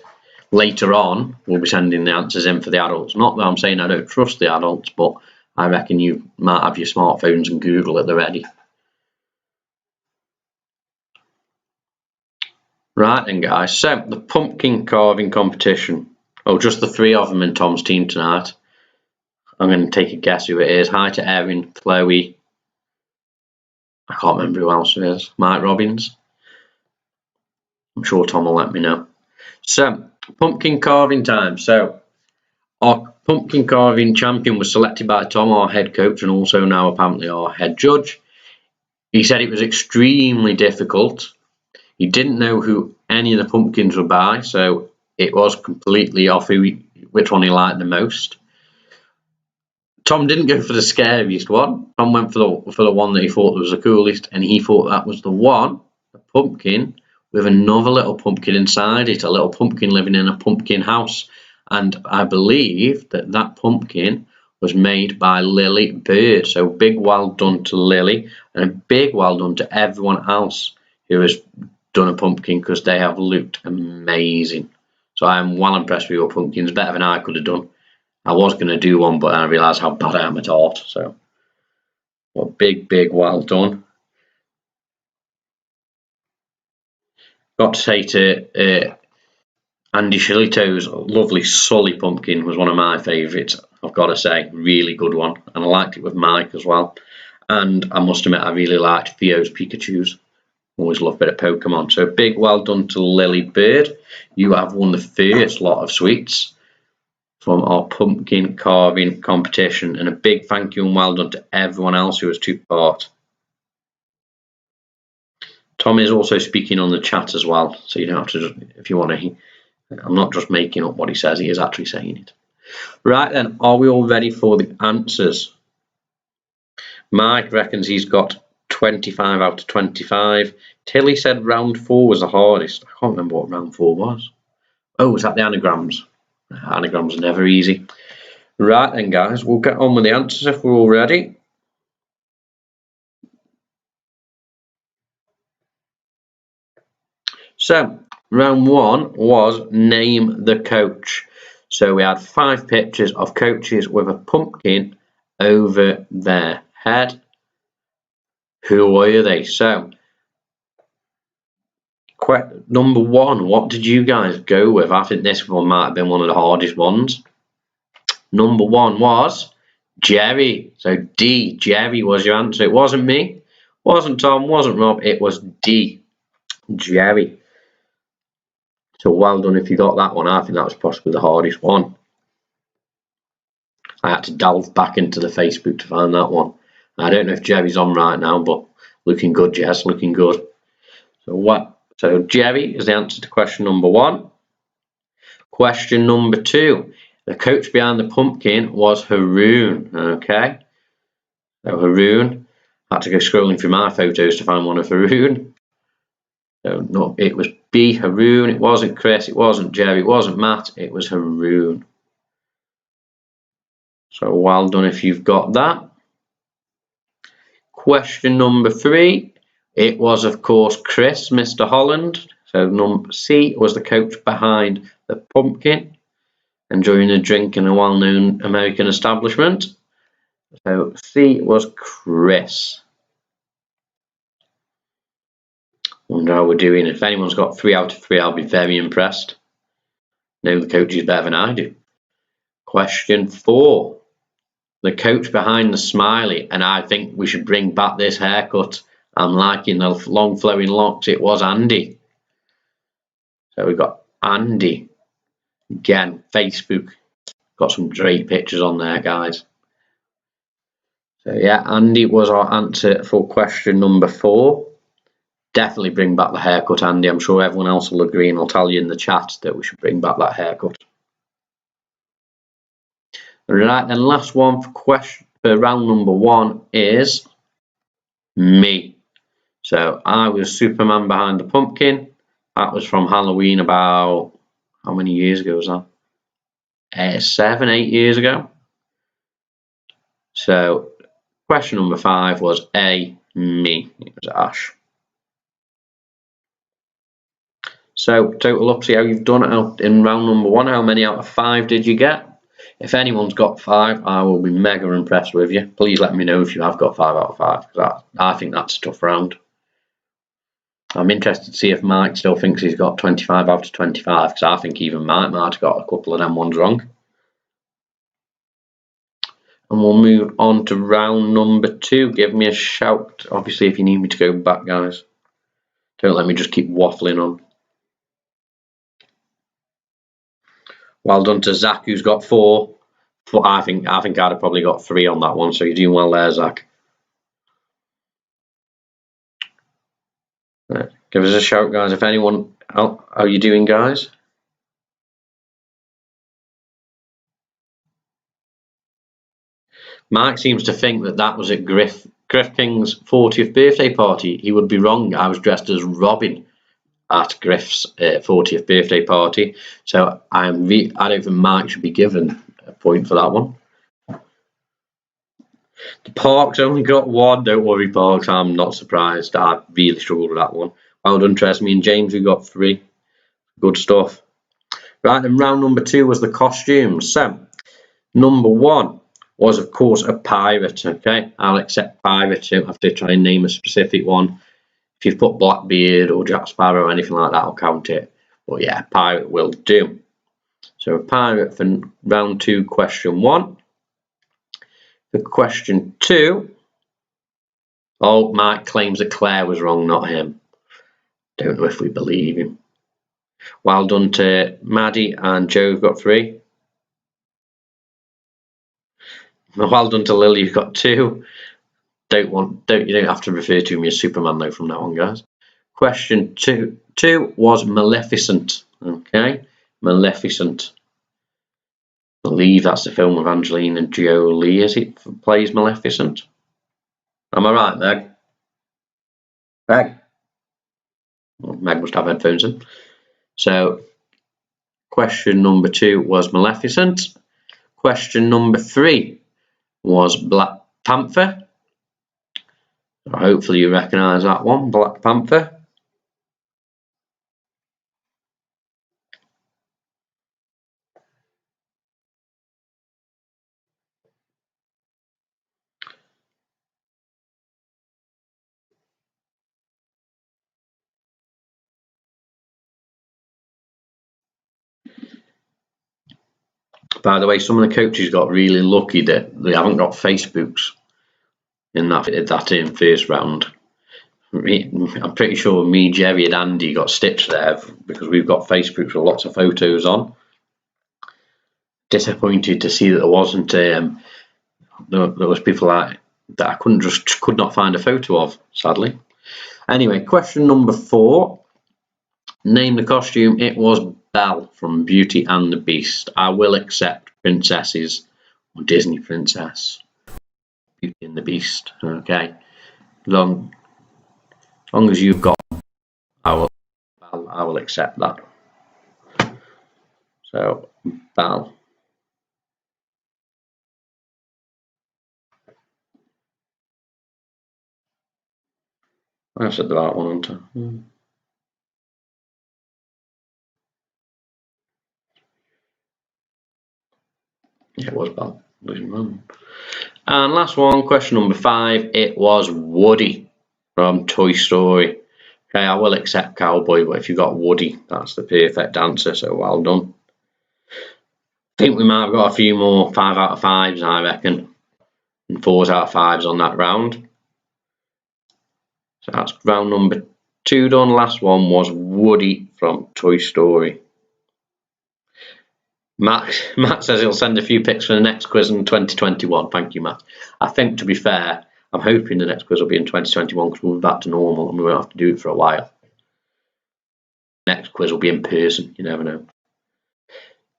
Later on, we'll be sending the answers in for the adults. Not that I'm saying I don't trust the adults, but I reckon you might have your smartphones and Google at the ready. Right then, guys. So, the pumpkin carving competition. Oh, just the 3 of them in Tom's team tonight. I'm going to take a guess who it is. Hi to Erin, Chloe. I can't remember who else it is. Mike Robbins. I'm sure Tom will let me know. So, pumpkin carving time. So, our pumpkin carving champion was selected by Tom, our head coach, and also now apparently our head judge. He said it was extremely difficult. He didn't know who any of the pumpkins were by, so it was completely off which one he liked the most. Tom didn't go for the scariest one. Tom went for the one that he thought was the coolest, and he thought that was the one, a pumpkin with another little pumpkin inside it, a little pumpkin living in a pumpkin house. And I believe that pumpkin was made by Lily Bird. So big well done to Lily, and a big well done to everyone else who has done a pumpkin, because they have looked amazing. So I am well impressed with your pumpkins, better than I could have done. I was going to do one, but I realised how bad I am at art. So, well, big well done. Got to say to Andy Shilito's lovely Sully pumpkin was one of my favourites. I've got to say, really good one, and I liked it with Mike as well. And I must admit, I really liked Theo's Pikachus. Always love a bit of Pokemon. So big well done to Lily Bird. You have won the first lot of sweets from our pumpkin carving competition, and a big thank you and well done to everyone else who has took part. Tom is also speaking on the chat as well, so you don't have to, if you want to. I'm not just making up what he says, he is actually saying it. Right then, are we all ready for the answers? Mike reckons he's got 25 out of 25. Tilly said round 4 was the hardest. I can't remember what round 4 was. Oh, was that the anagrams? Anagrams are never easy. Right then, guys, we'll get on with the answers if we're all ready. So, round 1 was name the coach. So we had 5 pictures of coaches with a pumpkin over their head. Who were they? So, number 1, what did you guys go with? I think this one might have been one of the hardest ones. Number 1 was Jerry. So D, Jerry was your answer. It wasn't me, wasn't Tom, wasn't Rob, it was D, Jerry. So well done if you got that one. I think that was possibly the hardest one. I had to delve back into the Facebook to find that one. I don't know if Jerry's on right now, but looking good, Jess, looking good. So Jerry is the answer to question number 1. Question number 2. The coach behind the pumpkin was Haroon. Okay. So Haroon. I had to go scrolling through my photos to find one of Haroon. So no, it was B, Haroon. It wasn't Chris. It wasn't Jerry. It wasn't Matt. It was Haroon. So well done if you've got that. Question number 3. It was, of course, Chris, Mr. Holland. So number C was the coach behind the pumpkin, enjoying a drink in a well-known American establishment. So C was Chris. Wonder how we're doing. If anyone's got 3 out of 3, I'll be very impressed. Know the coaches better than I do. Question 4. The coach behind the smiley, and I think we should bring back this haircut. I'm liking the long flowing locks. It was Andy. So we've got Andy. Again, Facebook. Got some great pictures on there, guys. So yeah, Andy was our answer for question number 4. Definitely bring back the haircut, Andy. I'm sure everyone else will agree, and I'll tell you in the chat that we should bring back that haircut. Right, and last one for round number 1 is me. So I was Superman behind the pumpkin. That was from Halloween about, how many years ago was that? 7, 8 years ago. So question number 5 was A, me. It was Ash. So total up, see how you've done it in round number 1. How many out of 5 did you get? If anyone's got 5, I will be mega impressed with you. Please let me know if you have got 5 out of 5, because I think that's a tough round. I'm interested to see if Mike still thinks he's got 25 out of 25, because I think even Mike might have got a couple of them ones wrong. And we'll move on to round number 2. Give me a shout, obviously, if you need me to go back, guys. Don't let me just keep waffling on. Well done to Zach, who's got 4. But I think I'd have probably got 3 on that one, so you're doing well there, Zach. Right. Give us a shout, guys, if anyone. How are you doing, guys? Mark seems to think that was at Griff King's 40th birthday party. He would be wrong. I was dressed as Robin at Griff's 40th birthday party. So I don't think Mark should be given a point for that one. The Parks only got 1. Don't worry, Parks. I'm not surprised. I really struggled with that one. Well done, Tresme and James, who got 3. Good stuff. Right, and round number 2 was the costumes. So, number 1 was, of course, a pirate. Okay, I'll accept pirate. You don't have to try and name a specific one. If you've put Blackbeard or Jack Sparrow or anything like that, I'll count it. But yeah, pirate will do. So, a pirate for round 2, question 1. For question 2, oh, Mike claims that Claire was wrong, not him. Don't know if we believe him. Well done to Maddie and Joe, who've got 3. Well done to Lily, who've got 2. You don't have to refer to me as Superman though from now on, guys. Question two was Maleficent. Okay, Maleficent. I believe that's the film with Angelina Jolie, is it? Plays Maleficent. Am I right, Meg? Meg? Well, Meg must have headphones in. So, question number 2 was Maleficent. Question number 3 was Black Panther. Hopefully you recognise that one, Black Panther. By the way, some of the coaches got really lucky that they haven't got Facebooks in that in first round. I'm pretty sure me, Jerry and Andy got stitched there because we've got Facebooks with lots of photos on. Disappointed to see that there wasn't there was people that I could not find a photo of, sadly. Anyway, question number 4. Name the costume. It was Belle from Beauty and the Beast. I will accept princesses or Disney princess. Beauty and the Beast. Okay. Long as you've got, I will accept that. So, Belle. I said the right one, haven't I? Yeah, it was Belle. And last one, question number 5. It was Woody from Toy Story. Okay, I will accept Cowboy, but if you got Woody, that's the perfect answer, so well done. I think we might have got a few more 5 out of 5s, I reckon, and 4s out of 5s on that round. So that's round number 2 done. Last one was Woody from Toy Story. Matt says he'll send a few pics for the next quiz in 2021. Thank you, Matt. I think, to be fair, I'm hoping the next quiz will be in 2021 because we'll be back to normal and we won't have to do it for a while. Next quiz will be in person, you never know.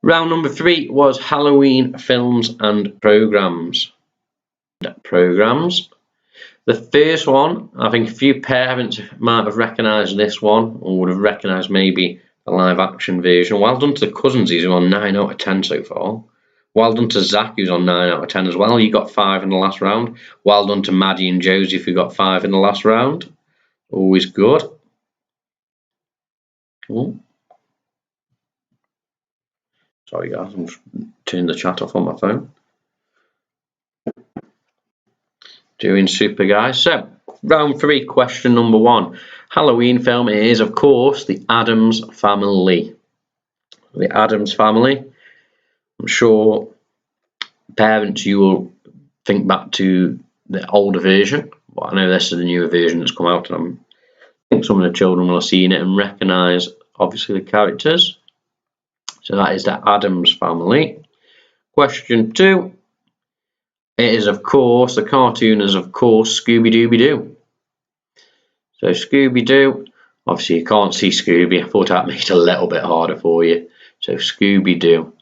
Round number 3 was Halloween films and programs. The first one, I think a few parents might have recognised this one or would have recognised maybe the live action version. Well done to the Cousins, who's on 9 out of 10 so far. Well done to Zach, who's on 9 out of 10 as well. You got 5 in the last round. Well done to Maddie and Joseph, who got 5 in the last round. Always good. Cool. Sorry guys, I'm just turning the chat off on my phone. Doing super, guys. So, round 3, question number 1. Halloween film is, of course, The Addams Family. The Addams Family. I'm sure parents, you will think back to the older version, but I know this is the newer version that's come out, and I think some of the children will have seen it and recognise, obviously, the characters. So that is The Addams Family. Question 2. It is, of course, the cartoon is, of course, Scooby-Dooby-Doo. So Scooby-Doo, obviously you can't see Scooby. I thought that made it a little bit harder for you. So Scooby-Doo.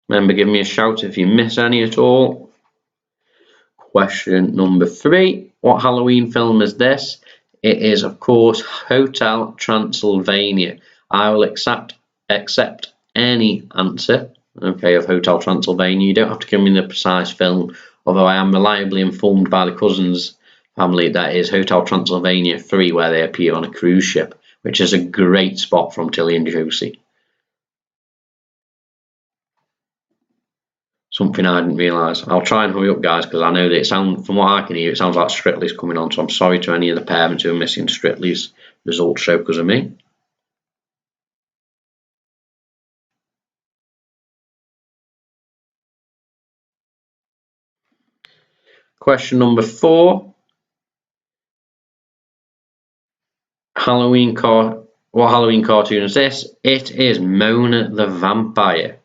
Remember, give me a shout if you miss any at all. Question number 3. What Halloween film is this? It is, of course, Hotel Transylvania. I will accept any answer, okay, of Hotel Transylvania. You don't have to give me the precise film, although I am reliably informed by the Cousins family that is Hotel Transylvania 3, where they appear on a cruise ship, which is a great spot from Tilly and Josie. Something I didn't realise. I'll try and hurry up, guys, because I know that from what I can hear, it sounds like Strictly's coming on, so I'm sorry to any of the parents who are missing Strictly's results show because of me. Question number 4. What Halloween cartoon is this? It is Mona the Vampire.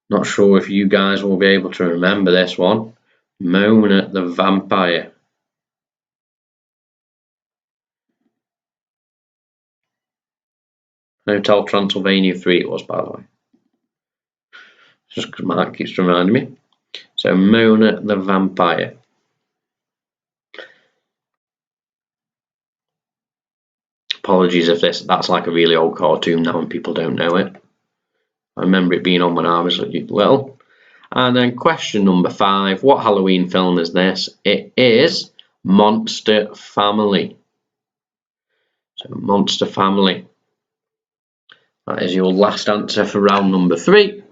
Not sure if you guys will be able to remember this one. Mona the Vampire. Hotel Transylvania 3 it was, by the way. Just because Mark keeps reminding me. So Mona the Vampire. Apologies if that's like a really old cartoon now and people don't know it. I remember it being on when I was little. And then question number 5. What Halloween film is this? It is Monster Family. So Monster Family. That is your last answer for round number 3.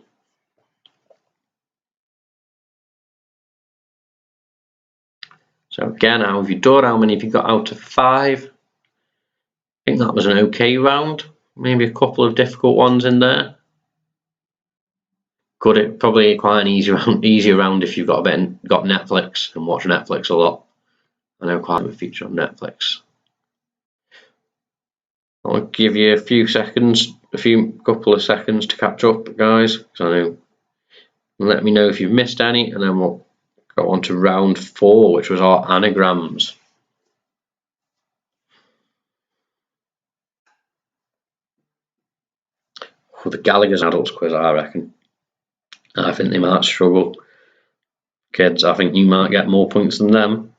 So again, how have you done? How many have you got out of 5? I think that was an okay round. Maybe a couple of difficult ones in there. Probably quite an easier round if you've got Netflix and watch Netflix a lot. I know quite a feature on Netflix. I'll give you a couple of seconds to catch up, guys. So I know. Let me know if you've missed any, and then we'll go on to round 4, which was our anagrams. For the Gallagher's adults quiz, I reckon. I think they might struggle. Kids, I think you might get more points than them.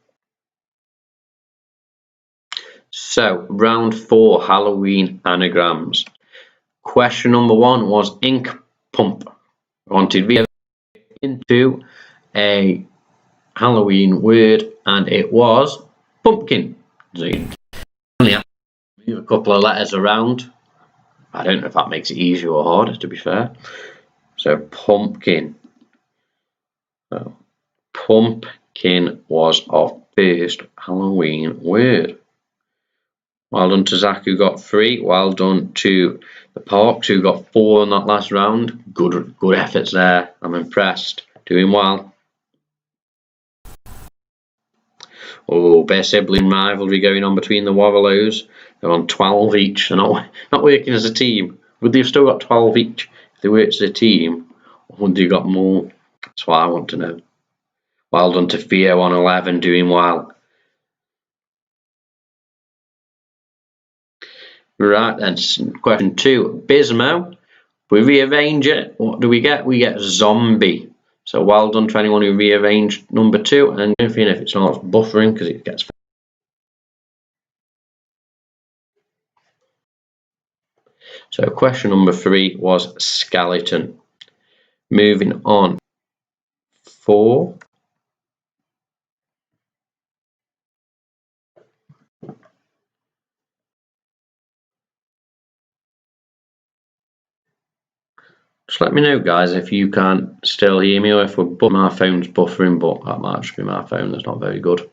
So, round 4, Halloween anagrams. Question number 1 was ink pump. I wanted to into a Halloween word, and it was pumpkin. So you only have to move a couple of letters around. I don't know if that makes it easier or harder, to be fair. So pumpkin. So, pumpkin was our first Halloween word. Well done to Zach, who got 3. Well done to the Parks, who got 4 in that last round. Good efforts there. I'm impressed. Doing well. Oh, bit of sibling rivalry going on between the Warrellows. They're on 12 each. They're not working as a team. Would they have still got 12 each if they worked as a team? Or would they have got more? That's what I want to know. Well done to Theo on 11, doing well. Right then, question 2. Bismo. If we rearrange it, what do we get? We get zombie. So well done to anyone who rearranged number 2. And if it starts buffering because it gets. So question number 3 was skeleton. Moving on. 4. Just let me know, guys, if you can't still hear me or if my phone's buffering, but that might just be my phone that's not very good.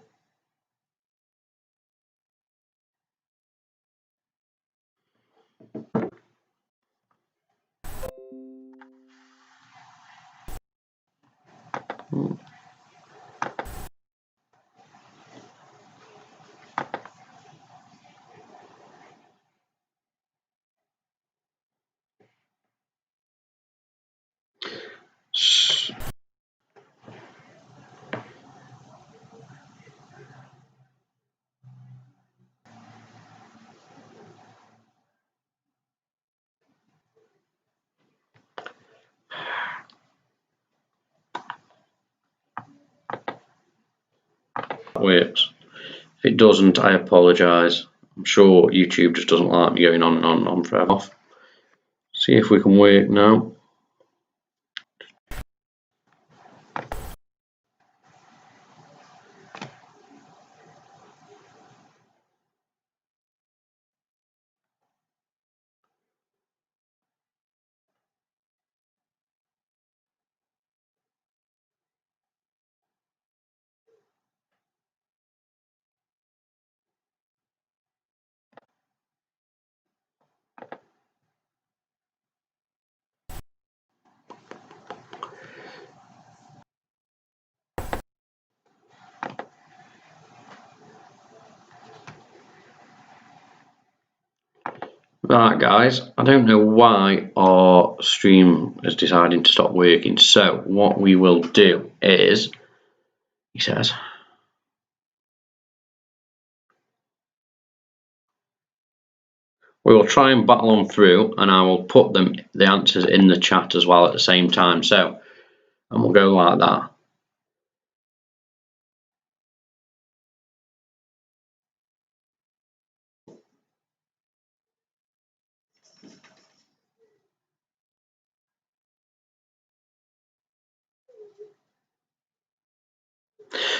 Works. If it doesn't, I apologise. I'm sure YouTube just doesn't like me going on and on and on forever. See if we can work now. Right, guys, I don't know why our stream is deciding to stop working. So what we will do is, he says, we will try and battle on through, and I will put the answers in the chat as well at the same time. So, and we'll go like that.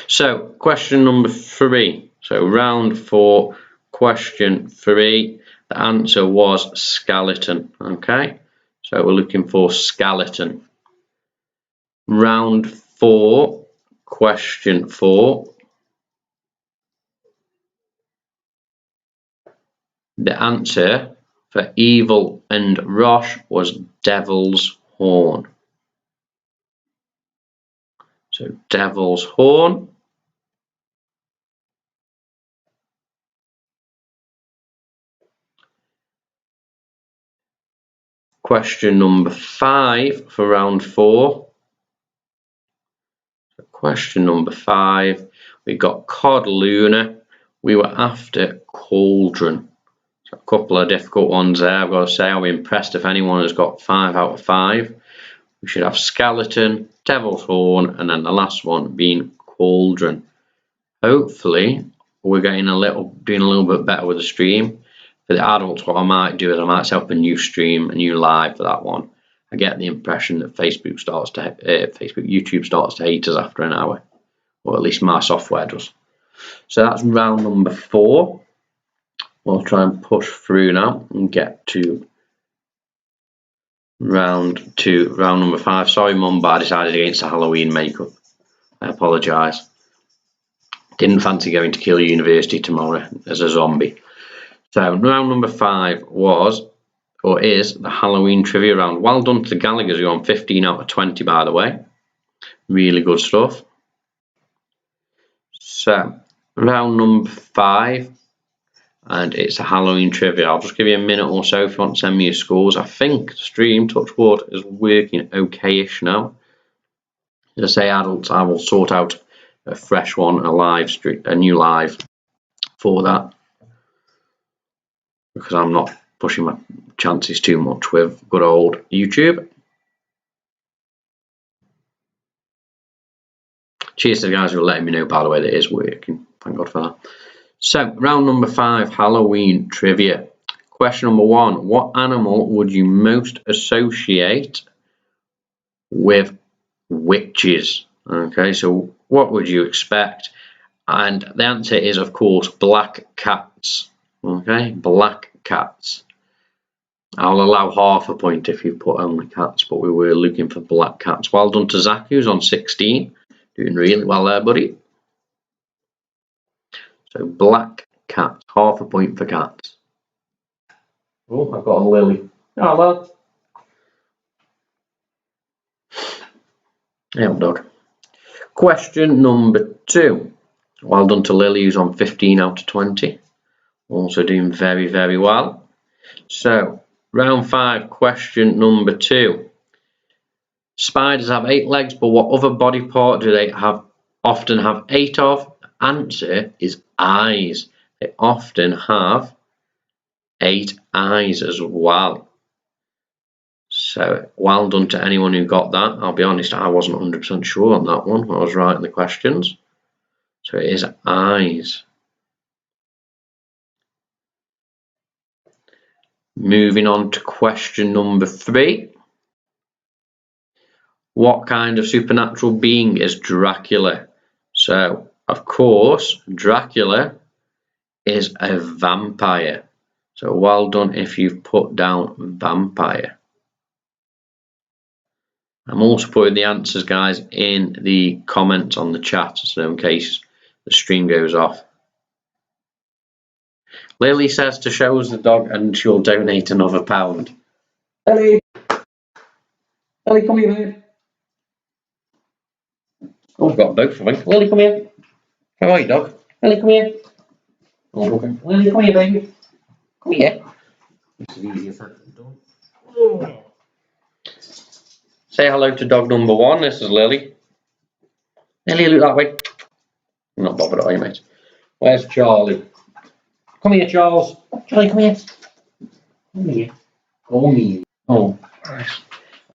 So, question number 3. So, round 4, question 3. The answer was skeleton. Okay, so we're looking for skeleton. Round 4, question 4. The answer for evil and Rosh was devil's horn. So, devil's horn. Question number 5 for round 4. Question number 5. We got Cod Luna. We were after Cauldron. So a couple of difficult ones there. I've got to say, I'll be impressed if anyone has got 5 out of 5. We should have Skeleton, Devil's Horn, and then the last one being Cauldron. Hopefully, we're doing a little bit better with the stream. For the adults, what I might do is I might set up a new stream, a new live for that one. I get the impression that YouTube starts to hate us after an hour, or at least my software does. So that's round number 4. We'll try and push through now and get to round number 5. Sorry, Mum, but I decided against the Halloween makeup. I apologise. Didn't fancy going to Kill University tomorrow as a zombie. So round number 5 is the Halloween trivia round. Well done to the Gallaghers, who are on 15 out of 20, by the way. Really good stuff. So round number 5, and it's a Halloween trivia. I'll just give you a minute or so if you want to send me your scores. I think the stream, touch wood, is working okay-ish now. As I say, adults, I will sort out a fresh one, a new live for that, because I'm not pushing my chances too much with good old YouTube. Cheers to the guys who are letting me know, by the way, that it is working. Thank God for that. So, round number 5, Halloween trivia. Question number 1. What animal would you most associate with witches? Okay, so what would you expect? And the answer is, of course, black cats. Okay, black cats. I'll allow half a point if you put only cats, but we were looking for black cats. Well done to Zach, who's on 16. Doing really well there, buddy. So black cat, half a point for cats. Oh, I've got a Lily. Oh, well. Yeah, dog. Question number 2. Well done to Lily, who's on 15 out of 20. Also doing very, very well. So, round 5, question number 2. Spiders have 8 legs, but what other body part do they often have 8 of? Answer is eyes. They often have 8 eyes as well. So, well done to anyone who got that. I'll be honest, I wasn't 100% sure on that one. I was right in the questions. So it is eyes. Moving on to question number 3. What kind of supernatural being is Dracula? So, of course, Dracula is a vampire. So well done if you've put down vampire. I'm also putting the answers, guys, in the comments on the chat, so in case the stream goes off. Lily says to show us the dog and she'll donate another £1. Lily! Lily, come here, babe. Oh, I've got both, I think. Lily, come here. How are you, dog? Lily, come here. Oh, okay. Lily, come here, baby. Come here. This is easier said than done. Oh. Say hello to dog number 1. This is Lily. Lily, look that way. I'm not bothered, are you, mate? Where's Charlie? Come here, Charles. Charlie, come here. Come here. Come here. Oh.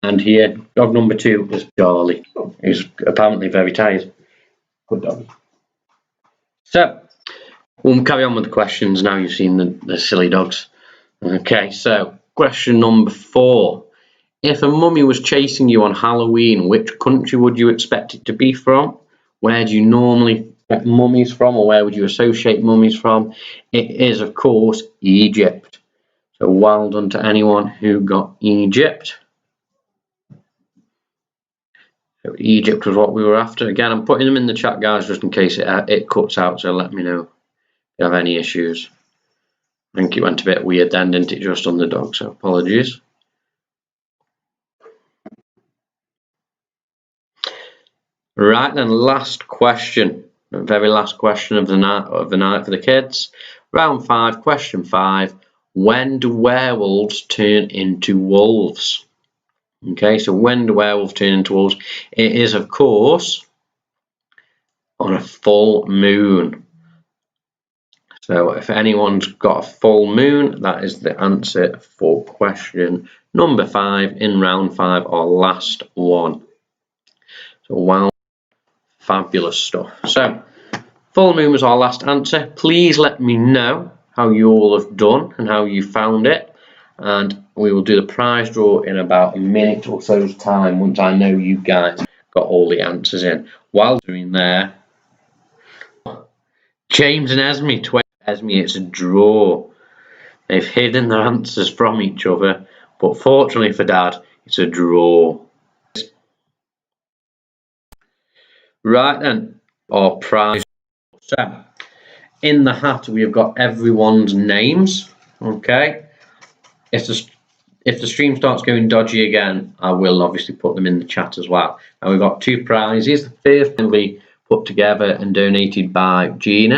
And here, dog number 2 is Charlie. He's apparently very tired. Good dog. So, we'll carry on with the questions now you've seen the silly dogs. Okay, so question number 4. If a mummy was chasing you on Halloween, which country would you expect it to be from? Where do you normally get mummies from, or where would you associate mummies from? It is, of course, Egypt. So well done to anyone who got Egypt. So Egypt was what we were after. Again, I'm putting them in the chat, guys, just in case it cuts out, so let me know if you have any issues. I think it went a bit weird then, didn't it, just on the dog, so apologies. Right then, last question, the very last question of the night for the kids. Round 5, question 5. When do werewolves turn into wolves? Okay, so when do werewolves turn into wolves? It is, of course, on a full moon. So if anyone's got a full moon, that is the answer for question number 5 in round 5, or last one. So wow, fabulous stuff. So full moon was our last answer. Please let me know how you all have done and how you found it, and we will do the prize draw in about a minute or so's time once I know you guys got all the answers in. While doing there, James and Esme, it's a draw. They've hidden their answers from each other, but fortunately for Dad, it's a draw. Right then, our prize. So, in the hat we have got everyone's names. Okay. If the stream starts going dodgy again, I will obviously put them in the chat as well. And we've got 2 prizes. The first will be put together and donated by Gina.